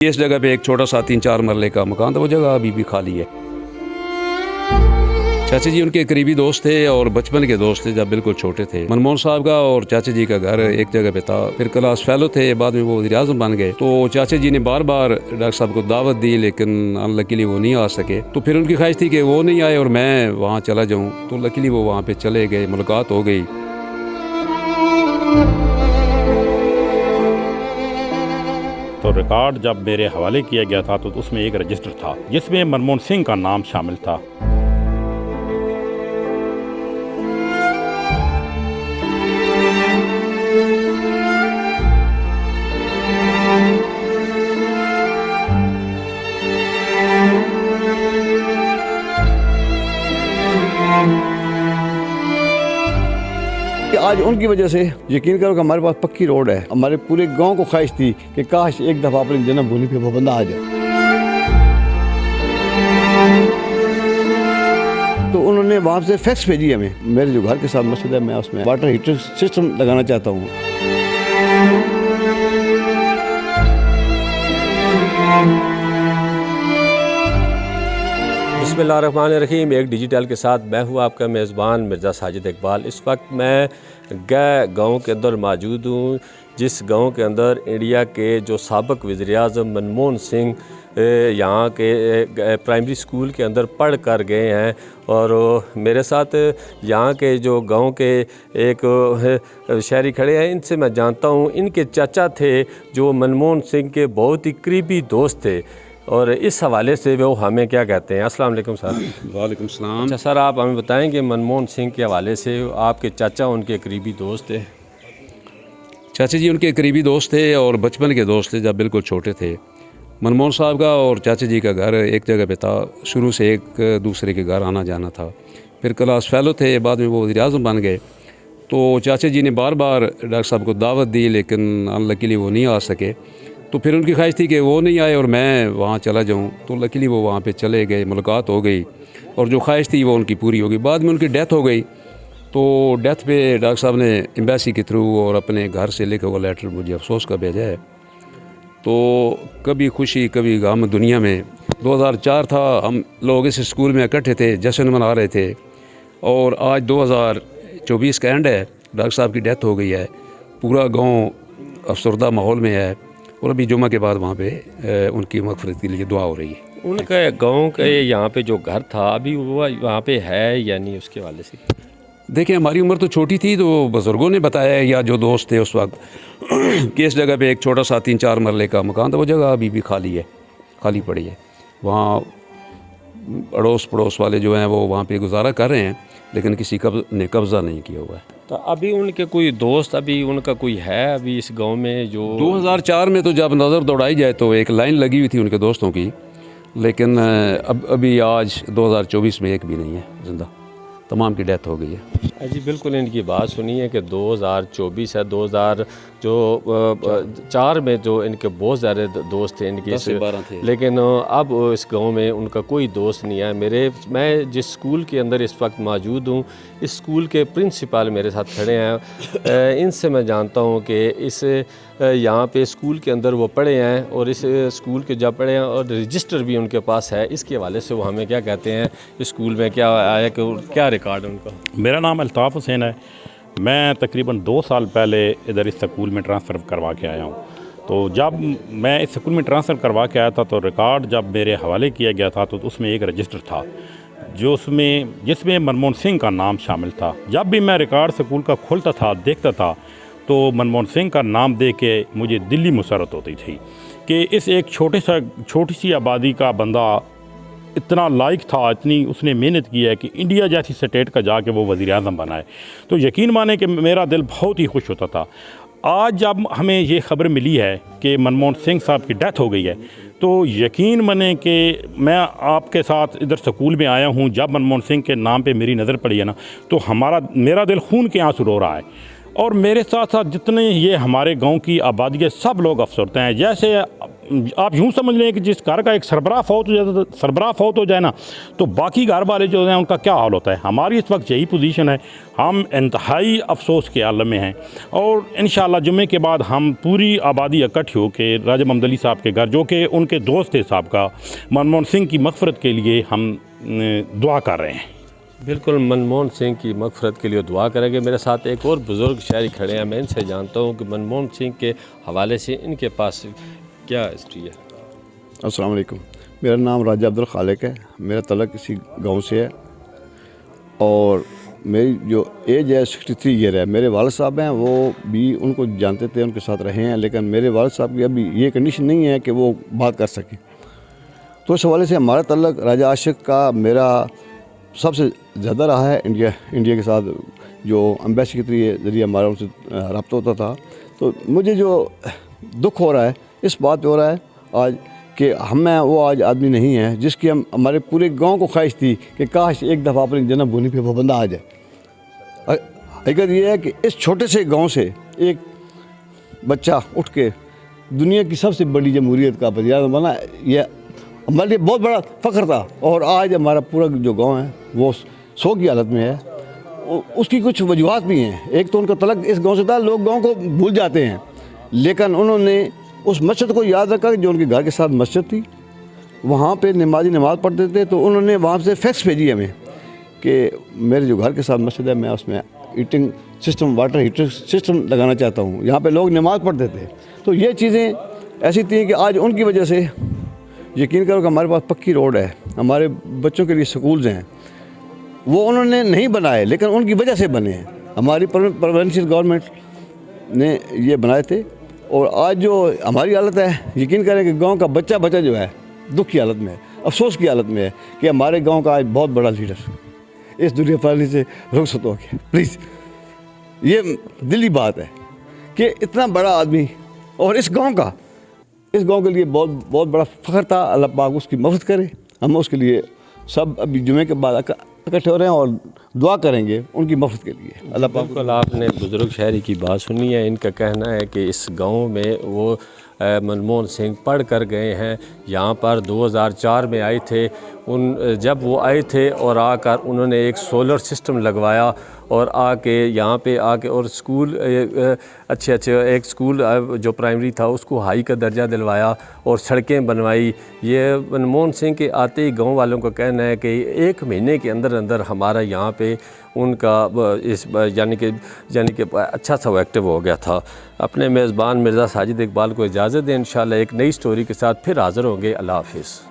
इस जगह पे एक छोटा सा 3-4 मरले का मकान था, वो जगह अभी भी खाली है। चाचा जी उनके करीबी दोस्त थे और बचपन के दोस्त थे जब बिल्कुल छोटे थे। मनमोहन साहब का और चाचा जी का घर एक जगह पे था। फिर क्लास फेलो थे, बाद में वो वज़ीर-ए-आज़म बन गए। तो चाचा जी ने बार बार डॉक्टर साहब को दावत दी, लेकिन अनलकीली वो नहीं आ सके। तो फिर उनकी ख्वाहिश थी कि वो नहीं आए और मैं वहाँ चला जाऊँ। तो लकीली वो वहाँ पे चले गए, मुलाकात हो गई। तो रिकॉर्ड जब मेरे हवाले किया गया था तो उसमें एक रजिस्टर था जिसमें मनमोहन सिंह का नाम शामिल था। आज उनकी वजह से यकीन करो कि हमारे पास पक्की रोड है। हमारे पूरे गांव को ख्वाहिश थी कि काश एक दफ़ा अपनी जन्मभूमि पे वो बंदा आ जाए। तो उन्होंने वहाँ से फैक्स भेजी हमें। मेरे जो घर के साथ मस्जिद है, मैं उसमें वाटर हीटर सिस्टम लगाना चाहता हूँ। बिस्मिल्लाहिर्रहमानिर्रहीम। एक डिजिटल के साथ मैं हूँ आपका मेज़बान मिर्ज़ा साजिद इकबाल। इस वक्त मैं गाँव के अंदर मौजूद हूँ, जिस गांव के अंदर इंडिया के जो साबिक़ वज़ीर-ए-आज़म मनमोहन सिंह यहाँ के प्राइमरी स्कूल के अंदर पढ़ कर गए हैं। और मेरे साथ यहाँ के जो गांव के एक शहरी खड़े हैं, इनसे मैं जानता हूँ। इनके चाचा थे जो मनमोहन सिंह के बहुत ही करीबी दोस्त थे, और इस हवाले से वो हमें क्या कहते हैं। अस्सलाम वालेकुम सर। वालेकुम सलाम। अच्छा सर, आप हमें बताएंगे मनमोहन सिंह के हवाले से, आपके चाचा उनके करीबी दोस्त थे? चाचा जी उनके करीबी दोस्त थे और बचपन के दोस्त थे जब बिल्कुल छोटे थे। मनमोहन साहब का और चाचा जी का घर एक जगह पे था। शुरू से एक दूसरे के घर आना जाना था। फिर क्लास फेलो थे, बाद में वो वज़ीर-ए-आज़म बन गए। तो चाचा जी ने बार बार डॉक्टर साहब को दावत दी, लेकिन अनलकीली वो नहीं आ सके। तो फिर उनकी ख्वाहिश थी कि वो नहीं आए और मैं वहाँ चला जाऊँ। तो लकीली वो वहाँ पे चले गए, मुलाकात हो गई, और जो ख्वाहिश थी वो उनकी पूरी हो गई। बाद में उनकी डेथ हो गई। तो डेथ पे डॉक्टर साहब ने एम्बेसी के थ्रू और अपने घर से लिखा हुआ लेटर मुझे अफसोस का भेजा है। तो कभी खुशी कभी गम दुनिया में। 2004 था, हम लोग इस स्कूल में इकट्ठे थे, जश्न मना रहे थे। और आज 2024 का एंड है, डॉक्टर साहब की डेथ हो गई है। पूरा गाँव अफसरदा माहौल में है, और अभी जुम्मा के बाद वहाँ पे उनकी मग़फ़िरत के लिए दुआ हो रही है। उनका गांव के यहाँ पे जो घर था अभी वो वहाँ पे है या नहीं, उसके हवाले से? देखिए, हमारी उम्र तो छोटी थी, तो बुज़ुर्गों ने बताया या जो दोस्त थे उस वक्त कि इस जगह पे एक छोटा सा 3-4 मरले का मकान था, वो जगह अभी भी खाली है, खाली पड़ी है। वहाँ अड़ोस पड़ोस वाले जो हैं वो वहाँ पे गुजारा कर रहे हैं, लेकिन किसी ने कब्ज़ा नहीं किया हुआ है। तो अभी उनके कोई दोस्त, अभी उनका कोई है अभी इस गांव में जो 2004 में तो जब नज़र दौड़ाई जाए तो एक लाइन लगी हुई थी उनके दोस्तों की, लेकिन अब अभी आज 2024 में एक भी नहीं है ज़िंदा, तमाम की डेथ हो गई है। जी बिल्कुल, इनकी बात सुनिए कि 2024 है। 2004 में जो इनके बहुत ज़्यादा दोस्त थे इनके, 10 से 12 थे, लेकिन अब इस गांव में उनका कोई दोस्त नहीं है। मैं जिस स्कूल के अंदर इस वक्त मौजूद हूँ, इस स्कूल के प्रिंसिपल मेरे साथ खड़े हैं। इनसे मैं जानता हूँ कि इस यहाँ पे स्कूल के अंदर वो पढ़े हैं, और इस स्कूल के जब पढ़े हैं और रजिस्टर भी उनके पास है। इसके हवाले से वो हमें क्या कहते हैं, स्कूल में क्या आया, क्या रिकॉर्ड है उनका? मेरा नाम अल्ताफ़ हुसैन है। मैं तकरीबन 2 साल पहले इधर इस स्कूल में ट्रांसफ़र करवा के आया हूँ। तो जब मैं इस स्कूल में ट्रांसफ़र करवा के आया था तो रिकॉर्ड जब मेरे हवाले किया गया था तो उसमें एक रजिस्टर था जिसमें मनमोहन सिंह का नाम शामिल था। जब भी मैं रिकॉर्ड स्कूल का खोलता था, देखता था, तो मनमोहन सिंह का नाम देख के मुझे दिली मुसरत होती थी कि इस एक छोटी सी आबादी का बंदा इतना लायक था, इतनी उसने मेहनत की है कि इंडिया जैसी स्टेट का जाके वो वज़ीर-ए-आज़म बनाए। तो यकीन माने कि मेरा दिल बहुत ही खुश होता था। आज जब हमें ये खबर मिली है कि मनमोहन सिंह साहब की डेथ हो गई है, तो यकीन माने कि मैं आपके साथ इधर स्कूल में आया हूँ। जब मनमोहन सिंह के नाम पे मेरी नज़र पड़ी है ना, तो मेरा दिल खून के आंसू रो रहा है। और मेरे साथ साथ जितने ये हमारे गांव की आबादी के सब लोग अफसरते हैं। जैसे आप यूँ समझ लें कि जिस घर का एक सरबराह फौत हो जाए ना, तो बाकी घर वाले जो हैं उनका क्या हाल होता है। हमारी इस वक्त यही पोजीशन है, हम इंतहाई अफसोस के आलम में हैं। और इंशाअल्लाह जुम्मे के बाद हम पूरी आबादी इकट्ठी होकर राजा मोहम्मद अली साहब के घर, जो कि उनके दोस्त थे साहब का, मनमोहन सिंह की मग़फ़िरत के लिए हम दुआ कर रहे हैं। बिल्कुल, मनमोहन सिंह की मग़फ़िरत के लिए दुआ करेंगे। मेरे साथ एक और बुज़ुर्ग शायरी खड़े हैं, मैं इनसे जानता हूँ कि मनमोहन सिंह के हवाले से इनके पास क्या हिस्ट्री है। अस्सलाम वालेकुम, मेरा नाम राजा अब्दुल खालिक है। मेरा तलक इसी गांव से है और मेरी जो एज है 63 ईयर है। मेरे वालिद साहब हैं, वो भी उनको जानते थे, उनके साथ रहे हैं, लेकिन मेरे वालिद साहब की अभी ये कंडीशन नहीं है कि वो बात कर सकें। तो इस हवाले से हमारा तल्लक राजा आशिक का मेरा सबसे ज़्यादा रहा है। इंडिया के साथ जो एम्बेसी के ज़रिए हमारा उनसे रब्ता होता था। तो मुझे जो दुख हो रहा है इस बात पे हो रहा है आज कि हमें वो आज आदमी नहीं है जिसकी हमारे पूरे गांव को ख्वाहिश थी कि काश एक दफ़ा अपनी जन्मभूमि पे वो बंदा आ जाए। हकीकत ये है कि इस छोटे से गांव से एक बच्चा उठ के दुनिया की सबसे बड़ी जमहूरियत का वज़ीर बना, यह हमारे लिए बहुत बड़ा फ़ख्र था। और आज हमारा पूरा जो गांव है वो सो की हालत में है। उसकी कुछ वजूहत भी हैं। एक तो उनका तलक इस गांव से था, लोग गांव को भूल जाते हैं, लेकिन उन्होंने उस मस्जिद को याद रखा जो उनके घर के साथ मस्जिद थी, वहाँ पे नमाजी नमाज़ पढ़ते थे। तो उन्होंने वहाँ से फैक्स भेजी हमें कि मेरे जो घर के साथ मस्जिद है, मैं उसमें heating system, water heater system लगाना चाहता हूँ। यहाँ पे लोग नमाज़ पढ़ते थे। तो ये चीज़ें ऐसी थी कि आज उनकी वजह से यकीन करो कि हमारे पास पक्की रोड है, हमारे बच्चों के लिए स्कूल्स हैं, वो उन्होंने नहीं बनाए लेकिन उनकी वजह से बने हैं। हमारी प्रोविंशियल गवर्नमेंट ने ये बनाए थे। और आज जो हमारी हालत है, यकीन करें कि गांव का बच्चा जो है दुख की हालत में है, अफसोस की हालत में है कि हमारे गांव का आज बहुत बड़ा लीडर इस दुनिया फैलने से रुखसत हो गया। प्लीज़, ये दिली बात है कि इतना बड़ा आदमी और इस गांव के लिए बहुत बड़ा फ़ख्र था। अल्लाह पाक उसकी मदद करे। हम उसके लिए सब अभी जुमे के बाद इकट्ठे हो रहे हैं और दुआ करेंगे उनकी मदद के लिए। अल्लाह पाक। बिल्कुल, आपने बुज़ुर्ग शहरी की बात सुनी है। इनका कहना है कि इस गांव में वो मनमोहन सिंह पढ़ कर गए हैं। यहाँ पर 2004 में आए थे। जब वो आए थे और आकर उन्होंने एक सोलर सिस्टम लगवाया और आके यहाँ पे आके और स्कूल अच्छे एक स्कूल जो प्राइमरी था उसको हाई का दर्जा दिलवाया और सड़कें बनवाई। ये मनमोहन सिंह के आते ही गांव वालों का कहना है कि 1 महीने के अंदर हमारा यहाँ पे उनका इस यानी कि अच्छा सा एक्टिव हो गया था। अपने मेज़बान मिर्ज़ा साजिद इकबाल को इजाज़त दें। इंशाअल्लाह एक नई स्टोरी के साथ फिर हाज़िर होंगे। अल्लाह हाफ़िज़।